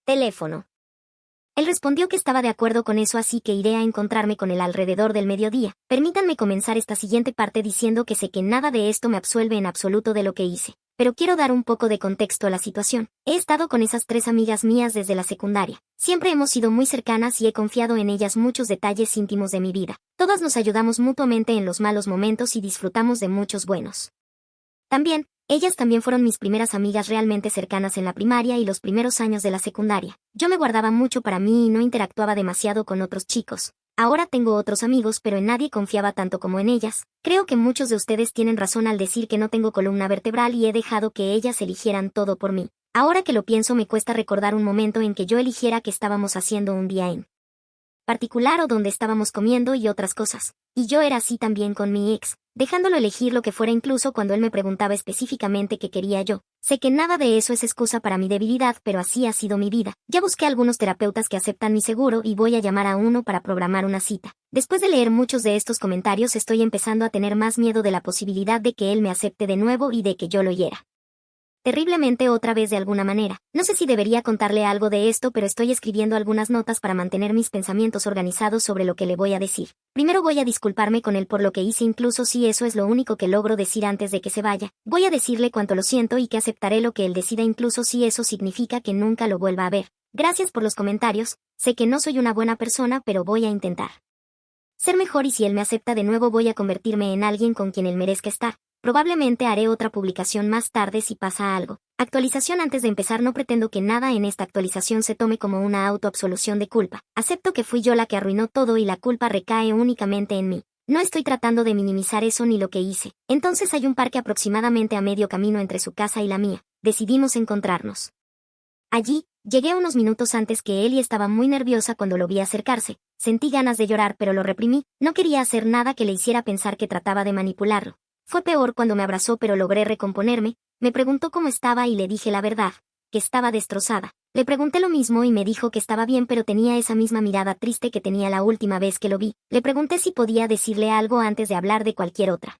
teléfono. Él respondió que estaba de acuerdo con eso, así que iré a encontrarme con él alrededor del mediodía. Permítanme comenzar esta siguiente parte diciendo que sé que nada de esto me absuelve en absoluto de lo que hice. Pero quiero dar un poco de contexto a la situación. He estado con esas 3 amigas mías desde la secundaria. Siempre hemos sido muy cercanas y he confiado en ellas muchos detalles íntimos de mi vida. Todas nos ayudamos mutuamente en los malos momentos y disfrutamos de muchos buenos. También, ellas también fueron mis primeras amigas realmente cercanas en la primaria y los primeros años de la secundaria. Yo me guardaba mucho para mí y no interactuaba demasiado con otros chicos. Ahora tengo otros amigos, pero en nadie confiaba tanto como en ellas. Creo que muchos de ustedes tienen razón al decir que no tengo columna vertebral y he dejado que ellas eligieran todo por mí. Ahora que lo pienso me cuesta recordar un momento en que yo eligiera qué estábamos haciendo un día en particular o donde estábamos comiendo y otras cosas. Y yo era así también con mi ex, dejándolo elegir lo que fuera incluso cuando él me preguntaba específicamente qué quería yo. Sé que nada de eso es excusa para mi debilidad, pero así ha sido mi vida. Ya busqué algunos terapeutas que aceptan mi seguro y voy a llamar a uno para programar una cita. Después de leer muchos de estos comentarios estoy empezando a tener más miedo de la posibilidad de que él me acepte de nuevo y de que yo lo hiera. terriblemente otra vez de alguna manera. No sé si debería contarle algo de esto, pero estoy escribiendo algunas notas para mantener mis pensamientos organizados sobre lo que le voy a decir. Primero voy a disculparme con él por lo que hice, incluso si eso es lo único que logro decir antes de que se vaya. Voy a decirle cuánto lo siento y que aceptaré lo que él decida, incluso si eso significa que nunca lo vuelva a ver. Gracias por los comentarios, sé que no soy una buena persona, pero voy a intentar ser mejor y si él me acepta de nuevo voy a convertirme en alguien con quien él merezca estar. Probablemente haré otra publicación más tarde si pasa algo. Actualización: antes de empezar, no pretendo que nada en esta actualización se tome como una autoabsolución de culpa. Acepto que fui yo la que arruinó todo y la culpa recae únicamente en mí. No estoy tratando de minimizar eso ni lo que hice. Entonces hay un parque aproximadamente a medio camino entre su casa y la mía. Decidimos encontrarnos allí. Llegué unos minutos antes que él y estaba muy nerviosa cuando lo vi acercarse. Sentí ganas de llorar, pero lo reprimí. No quería hacer nada que le hiciera pensar que trataba de manipularlo. Fue peor cuando me abrazó, pero logré recomponerme. Me preguntó cómo estaba y le dije la verdad, que estaba destrozada. Le pregunté lo mismo y me dijo que estaba bien, pero tenía esa misma mirada triste que tenía la última vez que lo vi. Le pregunté si podía decirle algo antes de hablar de cualquier otra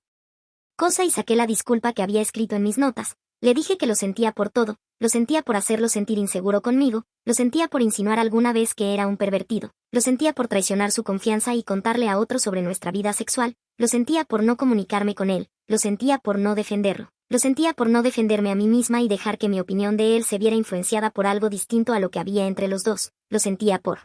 cosa y saqué la disculpa que había escrito en mis notas. Le dije que lo sentía por todo, lo sentía por hacerlo sentir inseguro conmigo, lo sentía por insinuar alguna vez que era un pervertido, lo sentía por traicionar su confianza y contarle a otro sobre nuestra vida sexual, lo sentía por no comunicarme con él, lo sentía por no defenderlo, lo sentía por no defenderme a mí misma y dejar que mi opinión de él se viera influenciada por algo distinto a lo que había entre los dos, lo sentía por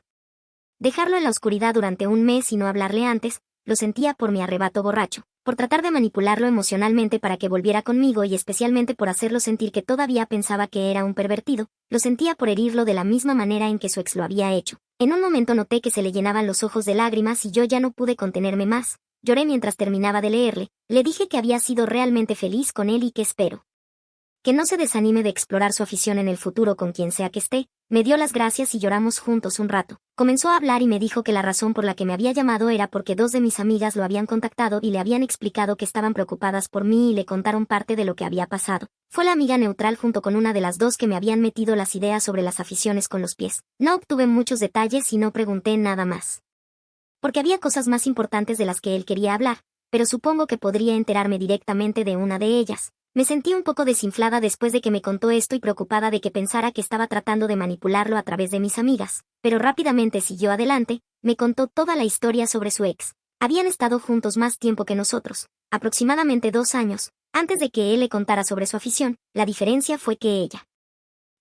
dejarlo en la oscuridad durante un mes y no hablarle antes, lo sentía por mi arrebato borracho, por tratar de manipularlo emocionalmente para que volviera conmigo y especialmente por hacerlo sentir que todavía pensaba que era un pervertido, lo sentía por herirlo de la misma manera en que su ex lo había hecho. En un momento noté que se le llenaban los ojos de lágrimas y yo ya no pude contenerme más. Lloré mientras terminaba de leerle. Le dije que había sido realmente feliz con él y que espero que no se desanime de explorar su afición en el futuro con quien sea que esté. Me dio las gracias y lloramos juntos un rato. Comenzó a hablar y me dijo que la razón por la que me había llamado era porque dos de mis amigas lo habían contactado y le habían explicado que estaban preocupadas por mí y le contaron parte de lo que había pasado. Fue la amiga neutral junto con una de las dos que me habían metido las ideas sobre las aficiones con los pies. No obtuve muchos detalles y no pregunté nada más, porque había cosas más importantes de las que él quería hablar, pero supongo que podría enterarme directamente de una de ellas. Me sentí un poco desinflada después de que me contó esto y preocupada de que pensara que estaba tratando de manipularlo a través de mis amigas, pero rápidamente siguió adelante. Me contó toda la historia sobre su ex. Habían estado juntos más tiempo que nosotros, aproximadamente 2 años, antes de que él le contara sobre su afición. La diferencia fue que ella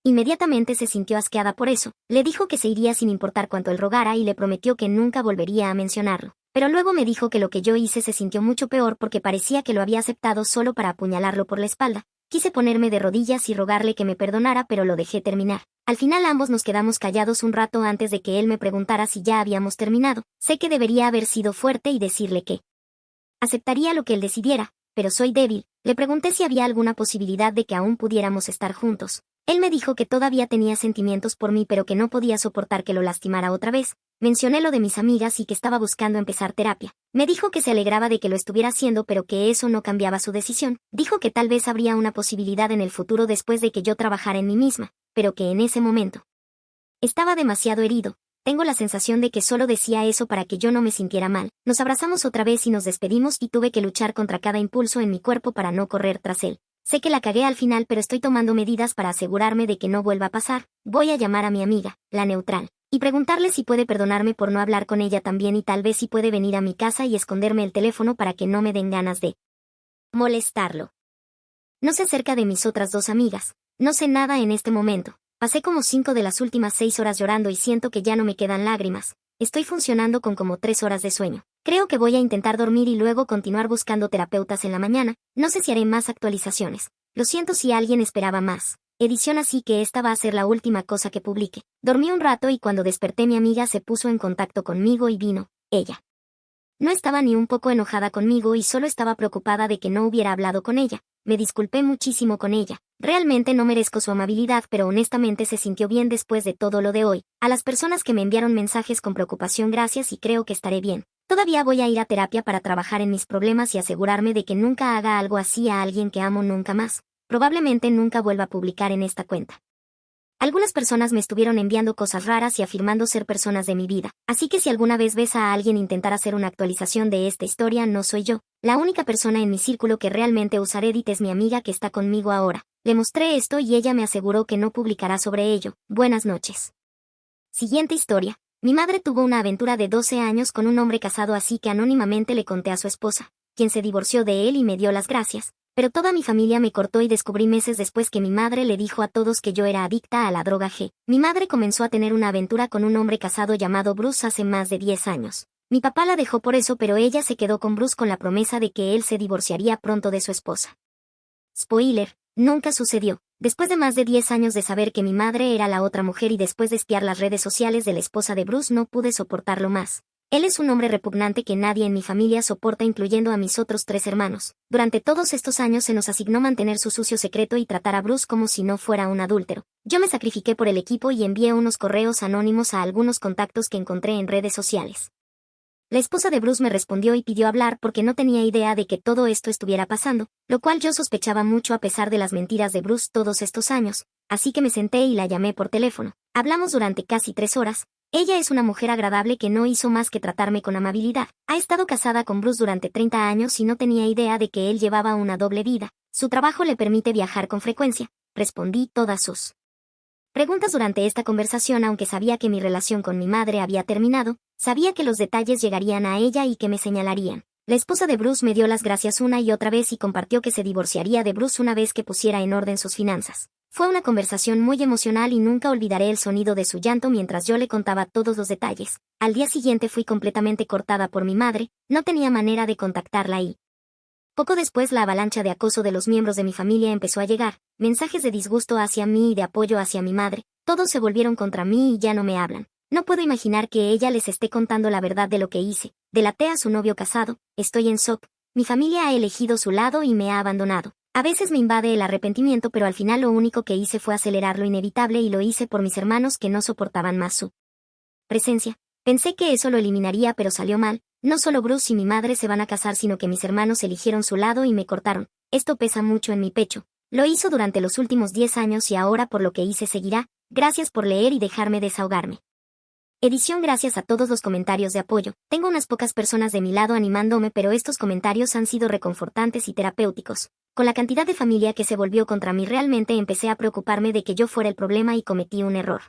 inmediatamente se sintió asqueada por eso. Le dijo que se iría sin importar cuánto él rogara y le prometió que nunca volvería a mencionarlo. Pero luego me dijo que lo que yo hice se sintió mucho peor porque parecía que lo había aceptado solo para apuñalarlo por la espalda. Quise ponerme de rodillas y rogarle que me perdonara, pero lo dejé terminar. Al final ambos nos quedamos callados un rato antes de que él me preguntara si ya habíamos terminado. Sé que debería haber sido fuerte y decirle que aceptaría lo que él decidiera, pero soy débil. Le pregunté si había alguna posibilidad de que aún pudiéramos estar juntos. Él me dijo que todavía tenía sentimientos por mí, pero que no podía soportar que lo lastimara otra vez. Mencioné lo de mis amigas y que estaba buscando empezar terapia. Me dijo que se alegraba de que lo estuviera haciendo, pero que eso no cambiaba su decisión. Dijo que tal vez habría una posibilidad en el futuro después de que yo trabajara en mí misma, pero que en ese momento estaba demasiado herido. Tengo la sensación de que solo decía eso para que yo no me sintiera mal. Nos abrazamos otra vez y nos despedimos y tuve que luchar contra cada impulso en mi cuerpo para no correr tras él. Sé que la cagué al final, pero estoy tomando medidas para asegurarme de que no vuelva a pasar. Voy a llamar a mi amiga, la neutral, y preguntarle si puede perdonarme por no hablar con ella también y tal vez si puede venir a mi casa y esconderme el teléfono para que no me den ganas de molestarlo. No sé acerca de mis otras 2 amigas. No sé nada en este momento. Pasé como 5 de las últimas 6 horas llorando y siento que ya no me quedan lágrimas. Estoy funcionando con como 3 horas de sueño. Creo que voy a intentar dormir y luego continuar buscando terapeutas en la mañana. No sé si haré más actualizaciones. Lo siento si alguien esperaba más edición, así que esta va a ser la última cosa que publique. Dormí un rato y cuando desperté mi amiga se puso en contacto conmigo y vino. Ella no estaba ni un poco enojada conmigo y solo estaba preocupada de que no hubiera hablado con ella. Me disculpé muchísimo con ella. Realmente no merezco su amabilidad, pero honestamente se sintió bien después de todo lo de hoy. A las personas que me enviaron mensajes con preocupación, gracias y creo que estaré bien. Todavía voy a ir a terapia para trabajar en mis problemas y asegurarme de que nunca haga algo así a alguien que amo nunca más. Probablemente nunca vuelva a publicar en esta cuenta. Algunas personas me estuvieron enviando cosas raras y afirmando ser personas de mi vida, así que si alguna vez ves a alguien intentar hacer una actualización de esta historia, no soy yo. La única persona en mi círculo que realmente usa Reddit es mi amiga que está conmigo ahora. Le mostré esto y ella me aseguró que no publicará sobre ello. Buenas noches. Siguiente historia. Mi madre tuvo una aventura de 12 años con un hombre casado, así que anónimamente le conté a su esposa, quien se divorció de él y me dio las gracias, pero toda mi familia me cortó y descubrí meses después que mi madre le dijo a todos que yo era adicta a la droga G. Mi madre comenzó a tener una aventura con un hombre casado llamado Bruce hace más de 10 años. Mi papá la dejó por eso, pero ella se quedó con Bruce con la promesa de que él se divorciaría pronto de su esposa. Spoiler, nunca sucedió. Después de más de 10 años de saber que mi madre era la otra mujer y después de espiar las redes sociales de la esposa de Bruce, no pude soportarlo más. Él es un hombre repugnante que nadie en mi familia soporta, incluyendo a mis otros 3 hermanos. Durante todos estos años se nos asignó mantener su sucio secreto y tratar a Bruce como si no fuera un adúltero. Yo me sacrifiqué por el equipo y envié unos correos anónimos a algunos contactos que encontré en redes sociales. La esposa de Bruce me respondió y pidió hablar porque no tenía idea de que todo esto estuviera pasando, lo cual yo sospechaba mucho a pesar de las mentiras de Bruce todos estos años, así que me senté y la llamé por teléfono. Hablamos durante casi 3 horas. Ella es una mujer agradable que no hizo más que tratarme con amabilidad. Ha estado casada con Bruce durante 30 años y no tenía idea de que él llevaba una doble vida. Su trabajo le permite viajar con frecuencia. Respondí todas sus preguntas durante esta conversación, aunque sabía que mi relación con mi madre había terminado. Sabía que los detalles llegarían a ella y que me señalarían. La esposa de Bruce me dio las gracias una y otra vez y compartió que se divorciaría de Bruce una vez que pusiera en orden sus finanzas. Fue una conversación muy emocional y nunca olvidaré el sonido de su llanto mientras yo le contaba todos los detalles. Al día siguiente fui completamente cortada por mi madre, no tenía manera de contactarla y poco después la avalancha de acoso de los miembros de mi familia empezó a llegar, mensajes de disgusto hacia mí y de apoyo hacia mi madre. Todos se volvieron contra mí y ya no me hablan. No puedo imaginar que ella les esté contando la verdad de lo que hice. Delaté a su novio casado, estoy en shock. Mi familia ha elegido su lado y me ha abandonado. A veces me invade el arrepentimiento, pero al final lo único que hice fue acelerar lo inevitable y lo hice por mis hermanos que no soportaban más su presencia. Pensé que eso lo eliminaría, pero salió mal. No solo Bruce y mi madre se van a casar, sino que mis hermanos eligieron su lado y me cortaron. Esto pesa mucho en mi pecho. Lo hizo durante los últimos 10 años y ahora por lo que hice seguirá. Gracias por leer y dejarme desahogarme. Edición. Gracias a todos los comentarios de apoyo. Tengo unas pocas personas de mi lado animándome, pero estos comentarios han sido reconfortantes y terapéuticos. Con la cantidad de familia que se volvió contra mí, realmente empecé a preocuparme de que yo fuera el problema y cometí un error.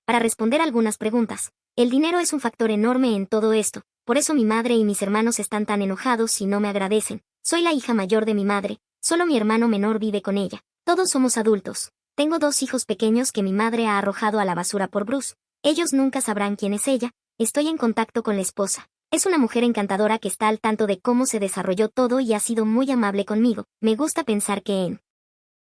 Para responder algunas preguntas, el dinero es un factor enorme en todo esto, por eso mi madre y mis hermanos están tan enojados y no me agradecen. Soy la hija mayor de mi madre, solo mi hermano menor vive con ella. Todos somos adultos. Tengo 2 hijos pequeños que mi madre ha arrojado a la basura por Bruce. Ellos nunca sabrán quién es ella. Estoy en contacto con la esposa. Es una mujer encantadora que está al tanto de cómo se desarrolló todo y ha sido muy amable conmigo. Me gusta pensar que en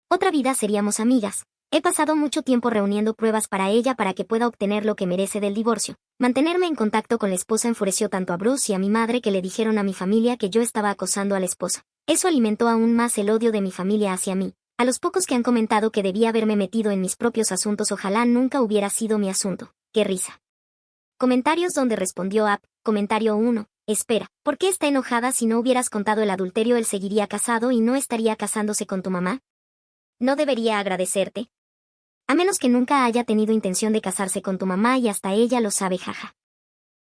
otra vida seríamos amigas. He pasado mucho tiempo reuniendo pruebas para ella para que pueda obtener lo que merece del divorcio. Mantenerme en contacto con la esposa enfureció tanto a Bruce y a mi madre que le dijeron a mi familia que yo estaba acosando a la esposa. Eso alimentó aún más el odio de mi familia hacia mí. A los pocos que han comentado que debía haberme metido en mis propios asuntos, ojalá nunca hubiera sido mi asunto. ¡Qué risa! Comentarios donde respondió App. Comentario 1. Espera, ¿por qué está enojada? Si no hubieras contado el adulterio, él seguiría casado y no estaría casándose con tu mamá. ¿No debería agradecerte? A menos que nunca haya tenido intención de casarse con tu mamá y hasta ella lo sabe, jaja.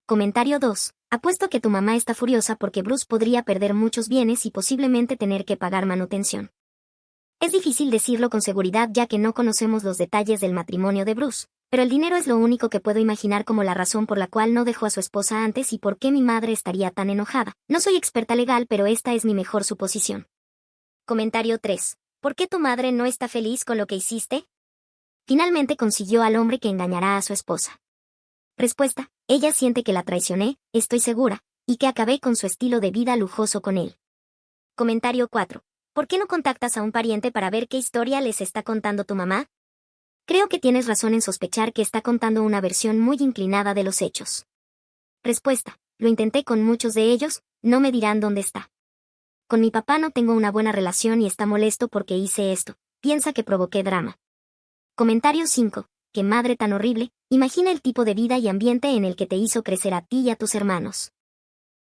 Comentario 2. Apuesto que tu mamá está furiosa porque Bruce podría perder muchos bienes y posiblemente tener que pagar manutención. Es difícil decirlo con seguridad ya que no conocemos los detalles del matrimonio de Bruce, pero el dinero es lo único que puedo imaginar como la razón por la cual no dejó a su esposa antes y por qué mi madre estaría tan enojada. No soy experta legal, pero esta es mi mejor suposición. Comentario 3. ¿Por qué tu madre no está feliz con lo que hiciste? Finalmente consiguió al hombre que engañará a su esposa. Respuesta. Ella siente que la traicioné, estoy segura, y que acabé con su estilo de vida lujoso con él. Comentario 4. ¿Por qué no contactas a un pariente para ver qué historia les está contando tu mamá? Creo que tienes razón en sospechar que está contando una versión muy inclinada de los hechos. Respuesta. Lo intenté con muchos de ellos, no me dirán dónde está. Con mi papá no tengo una buena relación y está molesto porque hice esto, piensa que provoqué drama. Comentario 5. Qué madre tan horrible, imagina el tipo de vida y ambiente en el que te hizo crecer a ti y a tus hermanos.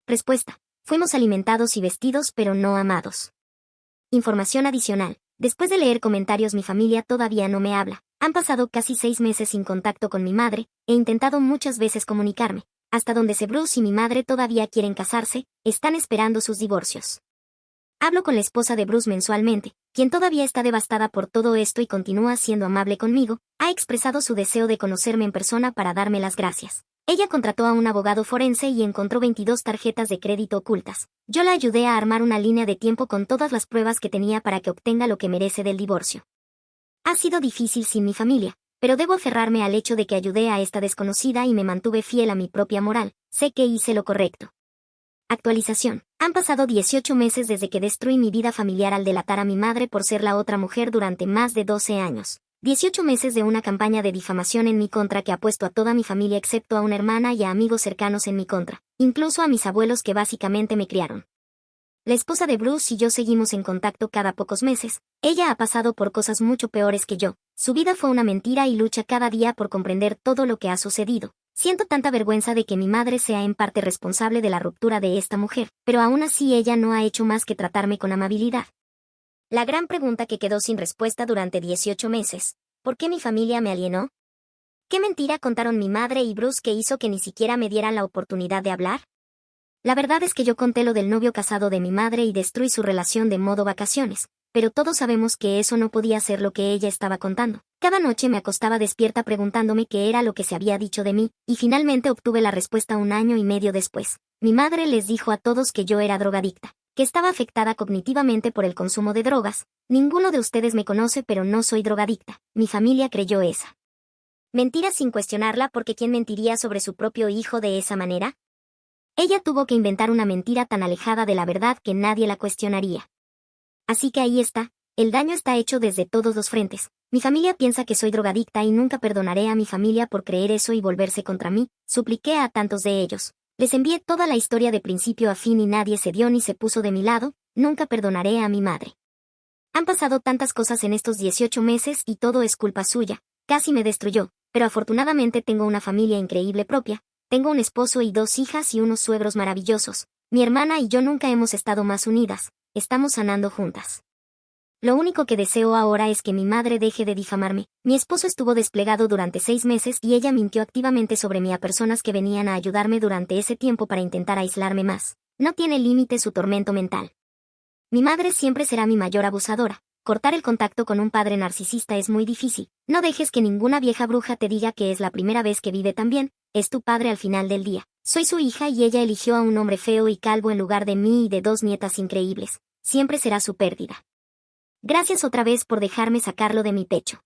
Respuesta. Fuimos alimentados y vestidos pero no amados. Información adicional. Después de leer comentarios, mi familia todavía no me habla. Han pasado casi 6 meses sin contacto con mi madre, he intentado muchas veces comunicarme. Hasta donde sé, Bruce y mi madre todavía quieren casarse, están esperando sus divorcios. Hablo con la esposa de Bruce mensualmente, quien todavía está devastada por todo esto y continúa siendo amable conmigo, ha expresado su deseo de conocerme en persona para darme las gracias. Ella contrató a un abogado forense y encontró 22 tarjetas de crédito ocultas. Yo la ayudé a armar una línea de tiempo con todas las pruebas que tenía para que obtenga lo que merece del divorcio. Ha sido difícil sin mi familia, pero debo aferrarme al hecho de que ayudé a esta desconocida y me mantuve fiel a mi propia moral. Sé que hice lo correcto. Actualización. Han pasado 18 meses desde que destruí mi vida familiar al delatar a mi madre por ser la otra mujer durante más de 12 años. 18 meses de una campaña de difamación en mi contra que ha puesto a toda mi familia excepto a una hermana y a amigos cercanos en mi contra, incluso a mis abuelos que básicamente me criaron. La esposa de Bruce y yo seguimos en contacto cada pocos meses. Ella ha pasado por cosas mucho peores que yo. Su vida fue una mentira y lucha cada día por comprender todo lo que ha sucedido. Siento tanta vergüenza de que mi madre sea en parte responsable de la ruptura de esta mujer, pero aún así ella no ha hecho más que tratarme con amabilidad. La gran pregunta que quedó sin respuesta durante 18 meses. ¿Por qué mi familia me alienó? ¿Qué mentira contaron mi madre y Bruce que hizo que ni siquiera me dieran la oportunidad de hablar? La verdad es que yo conté lo del novio casado de mi madre y destruí su relación de modo vacaciones, pero todos sabemos que eso no podía ser lo que ella estaba contando. Cada noche me acostaba despierta preguntándome qué era lo que se había dicho de mí, y finalmente obtuve la respuesta 1 año y medio después. Mi madre les dijo a todos que yo era drogadicta, que estaba afectada cognitivamente por el consumo de drogas. Ninguno de ustedes me conoce, pero no soy drogadicta. Mi familia creyó esa mentira sin cuestionarla, porque ¿quién mentiría sobre su propio hijo de esa manera? Ella tuvo que inventar una mentira tan alejada de la verdad que nadie la cuestionaría. Así que ahí está, el daño está hecho desde todos los frentes. Mi familia piensa que soy drogadicta y nunca perdonaré a mi familia por creer eso y volverse contra mí, supliqué a tantos de ellos. Les envié toda la historia de principio a fin y nadie se dio ni se puso de mi lado, nunca perdonaré a mi madre. Han pasado tantas cosas en estos 18 meses y todo es culpa suya, casi me destruyó, pero afortunadamente tengo una familia increíble propia. Tengo un esposo y 2 hijas y unos suegros maravillosos. Mi hermana y yo nunca hemos estado más unidas. Estamos sanando juntas. Lo único que deseo ahora es que mi madre deje de difamarme. Mi esposo estuvo desplegado durante 6 meses y ella mintió activamente sobre mí a personas que venían a ayudarme durante ese tiempo para intentar aislarme más. No tiene límite su tormento mental. Mi madre siempre será mi mayor abusadora. Cortar el contacto con un padre narcisista es muy difícil. No dejes que ninguna vieja bruja te diga que es la primera vez que vive tan bien. Es tu padre al final del día. Soy su hija y ella eligió a un hombre feo y calvo en lugar de mí y de 2 nietas increíbles. Siempre será su pérdida. Gracias otra vez por dejarme sacarlo de mi pecho.